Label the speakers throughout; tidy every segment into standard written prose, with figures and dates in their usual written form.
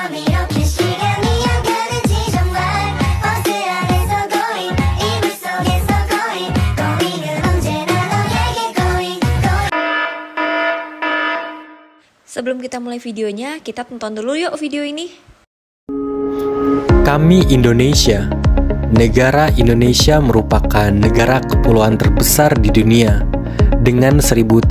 Speaker 1: 밤 이렇게 시간이 안 가는지 정말 버스 안에서 going 이불 속에서 going은 언제나 너에게 going.
Speaker 2: Sebelum kita mulai videonya, kita tonton dulu yuk video ini.
Speaker 3: Kami Indonesia. Negara Indonesia merupakan negara kepulauan terbesar di dunia dengan 1.340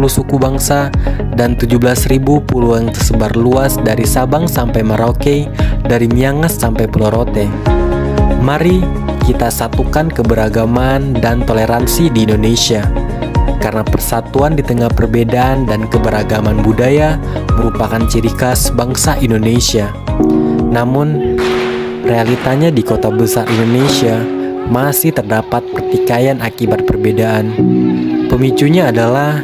Speaker 3: suku bangsa dan 17.000 pulau yang tersebar luas dari Sabang sampai Merauke, dari Miangas sampai Pulau Rote. Mari kita satukan keberagaman dan toleransi di Indonesia, karena persatuan di tengah perbedaan dan keberagaman budaya merupakan ciri khas bangsa Indonesia. Namun, realitanya di kota besar Indonesia masih terdapat pertikaian akibat perbedaan. Pemicunya adalah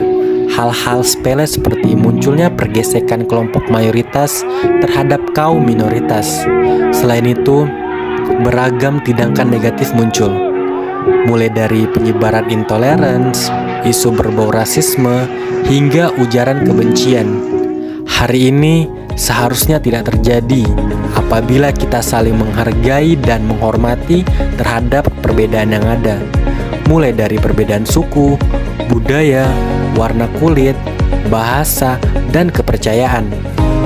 Speaker 3: hal-hal sepele seperti munculnya pergesekan kelompok mayoritas terhadap kaum minoritas. Selain itu, beragam tindakan negatif muncul, mulai dari penyebaran intoleransi, isu berbau rasisme, hingga ujaran kebencian. Hari ini seharusnya tidak terjadi apabila kita saling menghargai dan menghormati terhadap perbedaan yang ada, mulai dari perbedaan suku, budaya, warna kulit, bahasa, dan kepercayaan.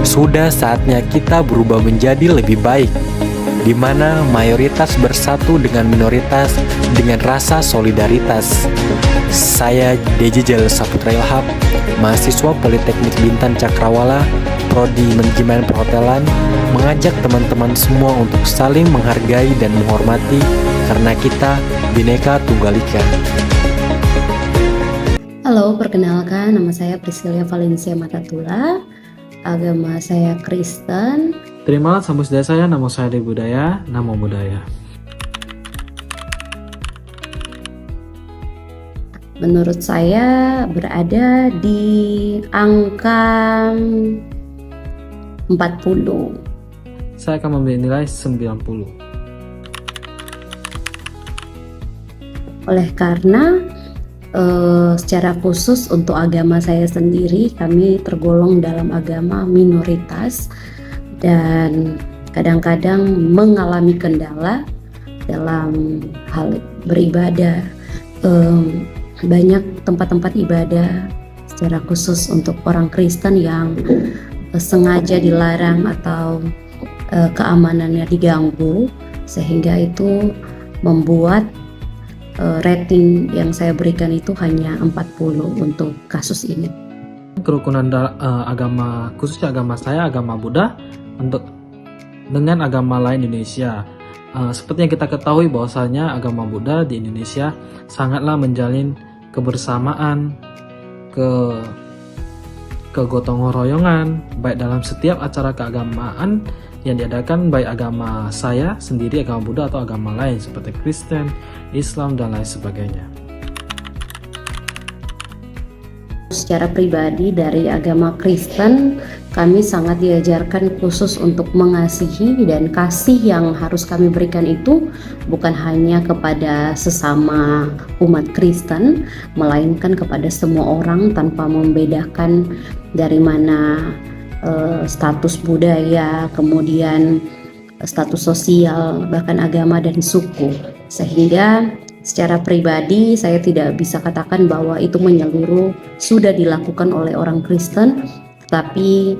Speaker 3: Sudah saatnya kita berubah menjadi lebih baik, di mana mayoritas bersatu dengan minoritas dengan rasa solidaritas. Saya DJ Saputra Ilham, mahasiswa Politeknik Bintan Cakrawala, Prodi Manajemen Perhotelan, mengajak teman-teman semua untuk saling menghargai dan menghormati karena kita Bhinneka Tunggal Ika.
Speaker 4: Halo, perkenalkan nama saya Priscilia Valencia Matatula, agama saya Kristen.
Speaker 5: Terimalah sambut saya, nama saya Dewi Budaya, nama budaya.
Speaker 4: Menurut saya berada di angka 40.
Speaker 5: Saya akan memberi nilai 90.
Speaker 4: Oleh karena secara khusus untuk agama saya sendiri, kami tergolong dalam agama minoritas dan kadang-kadang mengalami kendala dalam hal beribadah. Banyak tempat-tempat ibadah secara khusus untuk orang Kristen yang sengaja dilarang atau keamanannya diganggu, sehingga itu membuat rating yang saya berikan itu hanya 40 untuk kasus ini.
Speaker 5: Kerukunan agama, khususnya agama saya, agama Buddha, untuk dengan agama lain Indonesia. Seperti yang kita ketahui bahwasanya agama Buddha di Indonesia sangatlah menjalin kebersamaan, kegotong royongan, baik dalam setiap acara keagamaan yang diadakan, baik agama saya sendiri, agama Buddha, atau agama lain seperti Kristen, Islam, dan lain sebagainya.
Speaker 4: Secara pribadi dari agama Kristen, kami sangat diajarkan khusus untuk mengasihi, dan kasih yang harus kami berikan itu bukan hanya kepada sesama umat Kristen, melainkan kepada semua orang tanpa membedakan dari mana status budaya, kemudian status sosial, bahkan agama dan suku. Sehingga secara pribadi saya tidak bisa katakan bahwa itu menyeluruh sudah dilakukan oleh orang Kristen. Tapi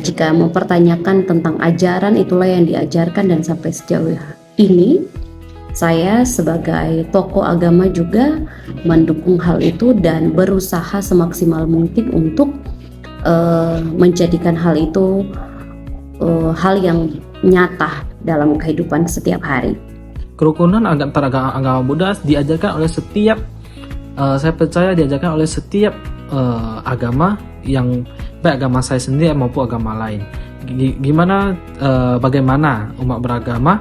Speaker 4: jika mempertanyakan tentang ajaran, itulah yang diajarkan, dan sampai sejauh ini saya sebagai tokoh agama juga mendukung hal itu dan berusaha semaksimal mungkin untuk menjadikan hal itu hal yang nyata dalam kehidupan setiap hari.
Speaker 5: Kerukunan antara agama Buddha diajarkan oleh setiap, saya percaya diajarkan oleh setiap agama, yang baik agama saya sendiri maupun agama lain. Bagaimana umat beragama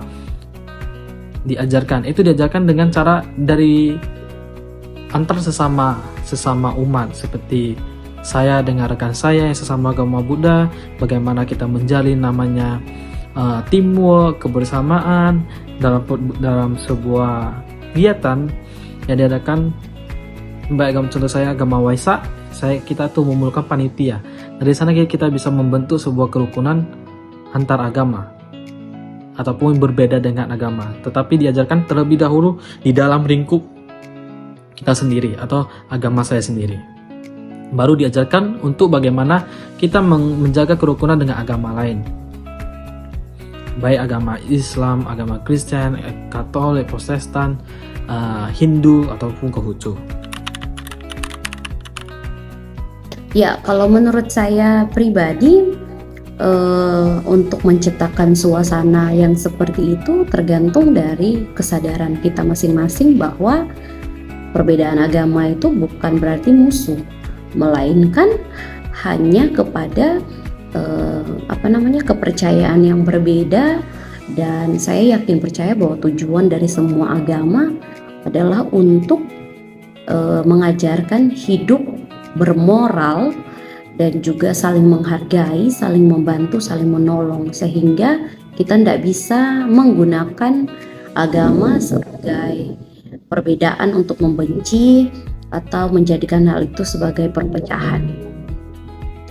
Speaker 5: diajarkan? Itu diajarkan dengan cara dari antar sesama umat, seperti saya dengan rekan saya yang sesama agama Buddha, bagaimana kita menjalin namanya teamwork, kebersamaan dalam sebuah kegiatan yang diadakan. Baik contoh saya agama Waisak, kita tuh memulakan panitia. Dari sana kita bisa membentuk sebuah kerukunan antar agama ataupun berbeda dengan agama, tetapi diajarkan terlebih dahulu di dalam lingkup kita sendiri atau agama saya sendiri. Baru diajarkan untuk bagaimana kita menjaga kerukunan dengan agama lain, baik agama Islam, agama Kristen, Katolik, Protestan, Hindu ataupun Konghucu.
Speaker 4: Ya, kalau menurut saya pribadi, untuk menciptakan suasana yang seperti itu tergantung dari kesadaran kita masing-masing bahwa perbedaan agama itu bukan berarti musuh, melainkan hanya kepada kepercayaan yang berbeda. Dan saya yakin percaya bahwa tujuan dari semua agama adalah untuk mengajarkan hidup bermoral dan juga saling menghargai, saling membantu, saling menolong, sehingga kita tidak bisa menggunakan agama sebagai perbedaan untuk membenci atau menjadikan hal itu sebagai perpecahan.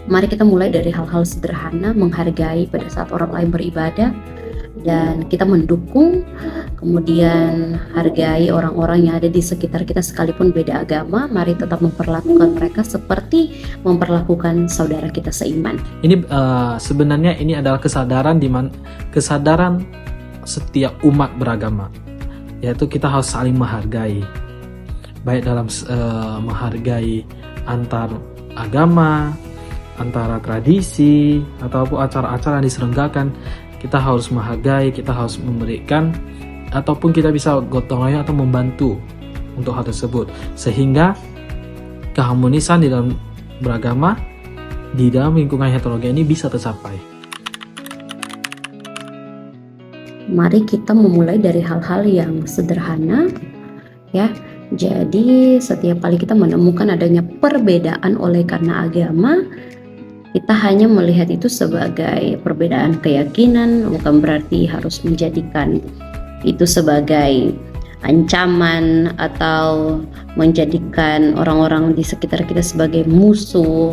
Speaker 4: Mari kita mulai dari hal-hal sederhana, menghargai pada saat orang lain beribadah dan kita mendukung, kemudian hargai orang-orang yang ada di sekitar kita sekalipun beda agama. Mari tetap memperlakukan mereka seperti memperlakukan saudara kita seiman.
Speaker 5: Ini sebenarnya ini adalah kesadaran kesadaran setiap umat beragama, yaitu kita harus saling menghargai, baik dalam menghargai antar agama, antara tradisi ataupun acara-acara yang diselenggarakan. Kita harus menghargai, kita harus memberikan, ataupun kita bisa gotong royong atau membantu untuk hal tersebut, sehingga keharmonisan di dalam beragama di dalam lingkungan heterogen ini bisa tercapai.
Speaker 4: Mari kita memulai dari hal-hal yang sederhana, ya. Jadi setiap kali kita menemukan adanya perbedaan oleh karena agama, kita hanya melihat itu sebagai perbedaan keyakinan, bukan berarti harus menjadikan itu sebagai ancaman atau menjadikan orang-orang di sekitar kita sebagai musuh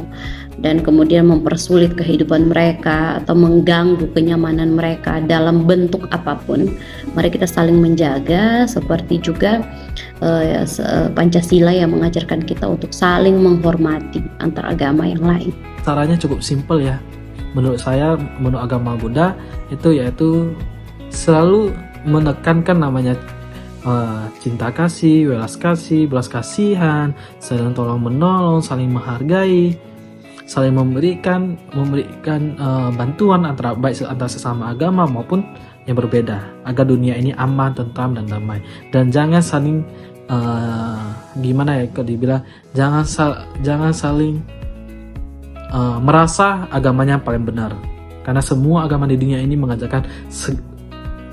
Speaker 4: dan kemudian mempersulit kehidupan mereka atau mengganggu kenyamanan mereka dalam bentuk apapun. Mari kita saling menjaga, seperti juga Pancasila yang mengajarkan kita untuk saling menghormati antar agama yang lain.
Speaker 5: Caranya cukup simpel ya. Menurut saya, menurut agama Buddha itu yaitu selalu menekankan namanya cinta kasih, welas kasih, belas kasihan, saling tolong menolong, saling menghargai, saling memberikan bantuan antara baik antara sesama agama maupun yang berbeda, agar dunia ini aman, tentram dan damai. Dan jangan saling kalau dibilang jangan saling merasa agamanya paling benar, karena semua agama di dunia ini mengajarkan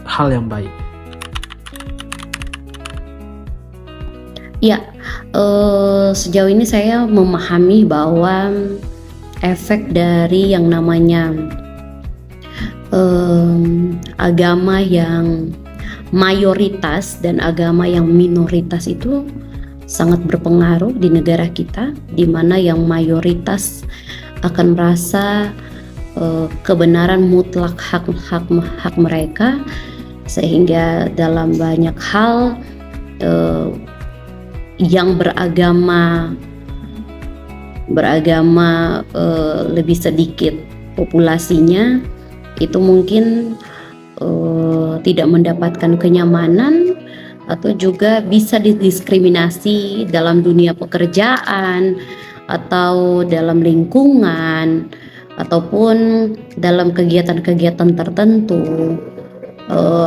Speaker 5: hal yang baik.
Speaker 4: Ya, sejauh ini saya memahami bahwa efek dari yang namanya agama yang mayoritas dan agama yang minoritas itu sangat berpengaruh di negara kita, di mana yang mayoritas akan merasa kebenaran mutlak hak mereka, sehingga dalam banyak hal yang beragama lebih sedikit populasinya itu mungkin tidak mendapatkan kenyamanan atau juga bisa didiskriminasi dalam dunia pekerjaan atau dalam lingkungan ataupun dalam kegiatan-kegiatan tertentu.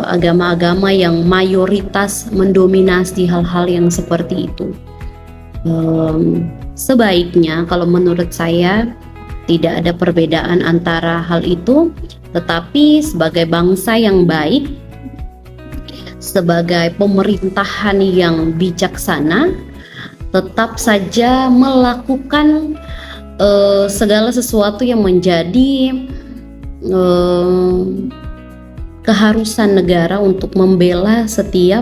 Speaker 4: Agama-agama yang mayoritas mendominasi hal-hal yang seperti itu. Sebaiknya kalau menurut saya tidak ada perbedaan antara hal itu, tetapi sebagai bangsa yang baik, sebagai pemerintahan yang bijaksana, tetap saja melakukan segala sesuatu yang menjadi keharusan negara untuk membela setiap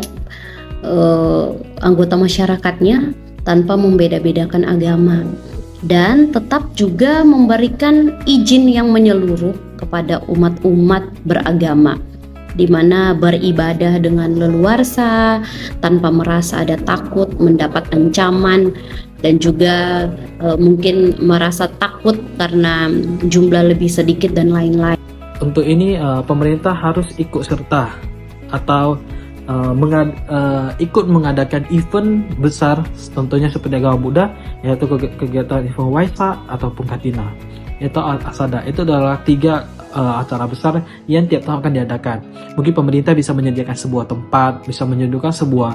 Speaker 4: anggota masyarakatnya tanpa membeda-bedakan agama, dan tetap juga memberikan izin yang menyeluruh kepada umat-umat beragama, di mana beribadah dengan leluasa tanpa merasa ada takut mendapat ancaman, dan juga mungkin merasa takut karena jumlah lebih sedikit dan lain-lain.
Speaker 5: Untuk ini pemerintah harus ikut serta atau ikut mengadakan event besar, tentunya seperti agama Buddha, yaitu kegiatan event Waisak ataupun Katina, yaitu Asada. Itu adalah 3 acara besar yang tiap tahun akan diadakan. Mungkin pemerintah bisa menyediakan sebuah tempat, bisa menyediakan sebuah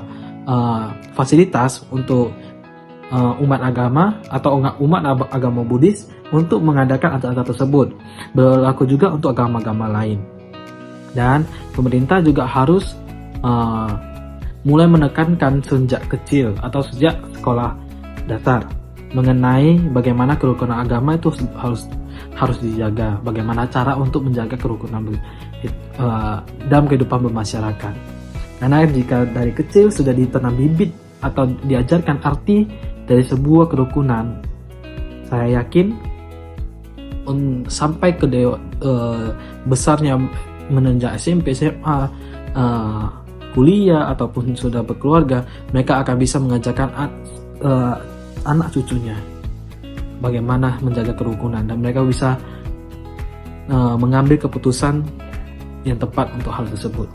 Speaker 5: fasilitas untuk umat agama atau umat agama Buddhis untuk mengadakan acara tersebut. Berlaku juga untuk agama-agama lain. Dan pemerintah juga harus mulai menekankan sejak kecil atau sejak sekolah dasar mengenai bagaimana kerukunan agama itu harus dijaga, bagaimana cara untuk menjaga kerukunan dalam kehidupan bermasyarakat. Karena jika dari kecil sudah ditanam bibit atau diajarkan arti dari sebuah kerukunan, saya yakin sampai ke besarnya menenjak SMP, SMA, kuliah ataupun sudah berkeluarga, mereka akan bisa mengajarkan anak cucunya bagaimana menjaga kerukunan, dan mereka bisa mengambil keputusan yang tepat untuk hal tersebut.